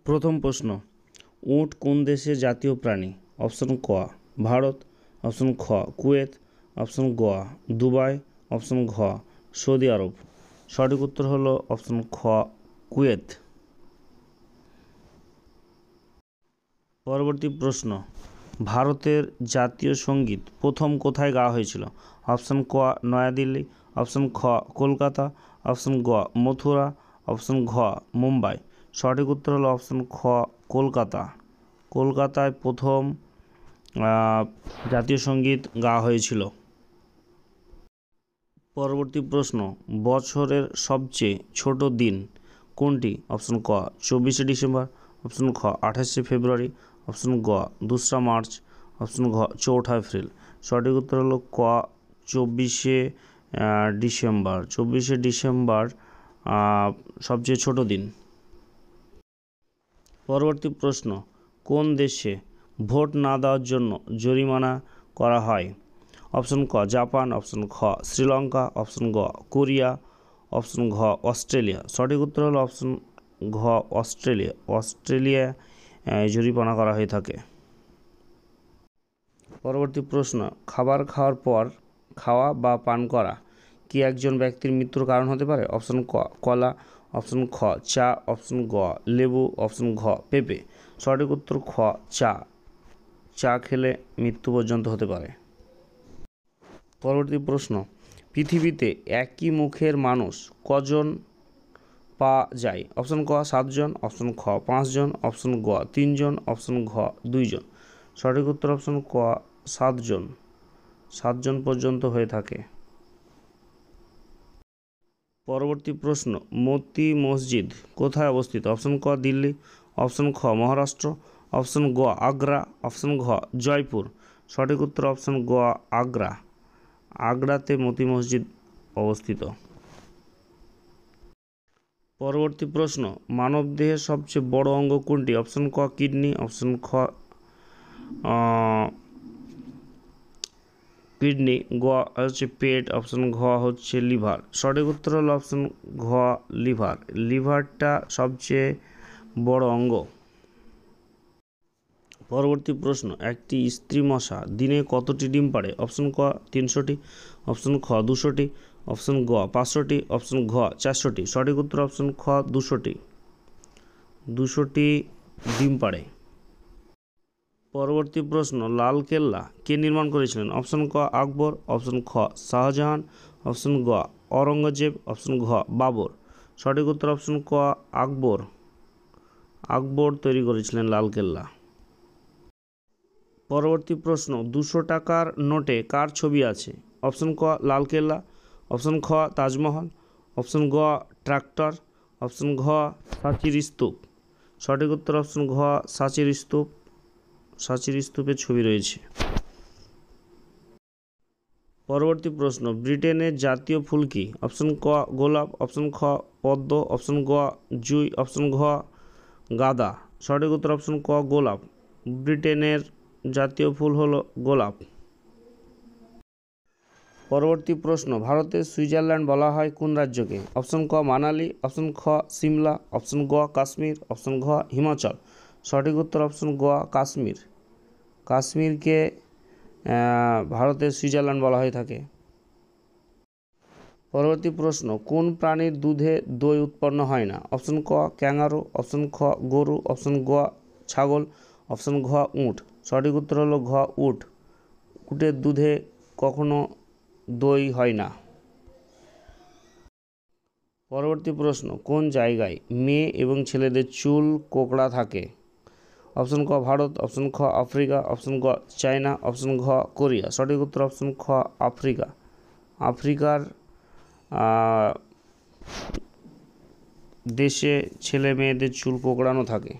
প্রথম প্রশ্ন, উট কোন দেশের জাতীয় প্রাণী? অপশন ক ভারত, অপশন খ কুয়েত, অপশন গ দুবাই, অপশন ঘ সৌদি আরব। সঠিক উত্তর হলো অপশন খ কুয়েত। পরবর্তী প্রশ্ন, ভারতের জাতীয় সঙ্গীত প্রথম কোথায় গাওয়া হয়েছিল? অপশন ক নয়াদিল্লি, অপশন খ কলকাতা, অপশন গ মথুরা, অপশন ঘ মুম্বাই। সঠিক উত্তর হলো অপশন খ কলকাতা। কলকাতায় প্রথম জাতীয় সঙ্গীত গাওয়া হয়েছিল। পরবর্তী প্রশ্ন, বছরের সবচেয়ে ছোট দিন কোনটি? অপশন ক 24শে ডিসেম্বর, অপশন খ 28শে ফেব্রুয়ারি, অপশন গ 2রা মার্চ, অপশন ঘ 4ঠা এপ্রিল। সঠিক উত্তর হলো ক 24শে ডিসেম্বর। 24শে ডিসেম্বর সবচেয়ে ছোট দিন। পরবর্তী প্রশ্ন, কোন দেশে ভোট না দেওয়ার জন্য জরিমানা করা হয়? অপশন ক জাপান, অপশন খ শ্রীলঙ্কা, অপশন গ কোরিয়া, অপশন ঘ অস্ট্রেলিয়া। সঠিক উত্তর হলো অপশন ঘ অস্ট্রেলিয়া। অস্ট্রেলিয়ায় জরিমানা করা হয়ে থাকে। পরবর্তী প্রশ্ন, খাবার খাওয়ার পর খাওয়া বা পান করা কি একজন ব্যক্তির মৃত্যুর কারণ হতে পারে? অপশন ক কলা, অপশন খ চা, অপশন গ লেবু, অপশন ঘ পেঁপে। সঠিক উত্তর খ চা। চা খেলে মৃত্যু পর্যন্ত হতে পারে। পরবর্তী প্রশ্ন, পৃথিবীতে একই মুখের মানুষ কজন পাওয়া যায়? অপশন ক 7 জন, অপশন খ 5 জন, অপশন গ 3 জন, অপশন ঘ 2 জন। সঠিক উত্তর অপশন ক 7 জন। 7 জন পর্যন্ত হয়ে থাকে। পরবর্তী প্রশ্ন, মতি মসজিদ কোথায় অবস্থিত? অপশন ক দিল্লি, অপশন খ মহারাষ্ট্র, অপশন গ আগ্রা, অপশন ঘ জয়পুর। সঠিক উত্তর অপশন গ আগ্রা। আগ্রাতে মতি মসজিদ অবস্থিত। পরবর্তী প্রশ্ন, মানবদেহের সবচেয়ে বড় অঙ্গ কোনটি? অপশন ক কিডনি, অপশন খ কিডনি, গ হচ্ছে পেট, অপশন ঘ হচ্ছে লিভার। সঠিক উত্তর হলো অপশন ঘ লিভার। লিভারটা সবচেয়ে বড় অঙ্গ। পরবর্তী প্রশ্ন, একটি স্ত্রী মশা দিনে কতটি ডিম পাড়ে? অপশন ক 300টি, অপশন খ 200টি, অপশন গ 500টি, অপশন ঘ 400টি। সঠিক উত্তর অপশন খ 200টি। 200টি ডিম পাড়ে। পরবর্তী প্রশ্ন, লালকেল্লা কে নির্মাণ করেছিলেন? অপশন ক আকবর, অপশন খ শাহজাহান, অপশন গ অরঙ্গজেব, অপশন ঘ বাবর। সঠিক উত্তর অপশন ক আকবর। আকবর তৈরি করেছিলেন লালকেল্লা। পরবর্তী প্রশ্ন, 200 টাকার নোটে কার ছবি আছে? অপশন ক লালকেল্লা, অপশন খ তাজমহল, অপশন গ ট্রাক্টর, অপশন ঘ সাঁচির স্তূপ। সঠিক উত্তর অপশন ঘ সাঁচির স্তূপ। সাঁচির স্তূপের ছবি রয়েছে। পরবর্তী প্রশ্ন, ব্রিটেনের জাতীয় ফুল কি? অপশন ক গোলাপ, অপশন খ পদ্ম, অপশন গ জুঁই, অপশন ঘ গাঁদা। সঠিক উত্তর অপশন ক গোলাপ। ব্রিটেনের জাতীয় ফুল হলো গোলাপ। পরবর্তী প্রশ্ন, ভারতের সুইজারল্যান্ড বলা হয় কোন রাজ্যকে? অপশন ক মানালি, অপশন খ সিমলা, অপশন গ কাশ্মীর, অপশন ঘ হিমাচল। সঠিক উত্তর অপশন গ কাশ্মীর। কাশ্মীরকে ভারতের সুইজারল্যান্ড বলা হয়ে থাকে। পরবর্তী প্রশ্ন, কোন প্রাণীর দুধে দই উৎপন্ন হয় না? অপশন ক ক্যাঙ্গারু, অপশন খ গরু, অপশন গ ছাগল, অপশন ঘ উট। সঠিক উত্তর হলো ঘ উট। উটের দুধে কখনো দই হয় না। পরবর্তী প্রশ্ন, কোন জায়গায় মেয়ে এবং ছেলেদের চুল কোঁকড়া থাকে? অপশন ক ভারত, অপশন খ আফ্রিকা, অপশন গ চায়না, অপশন ঘ কোরিয়া। সঠিক উত্তর অপশন খ আফ্রিকা। আফ্রিকার দেশে ছেলে মেয়েদের চুল কোঁকড়ানো থাকে।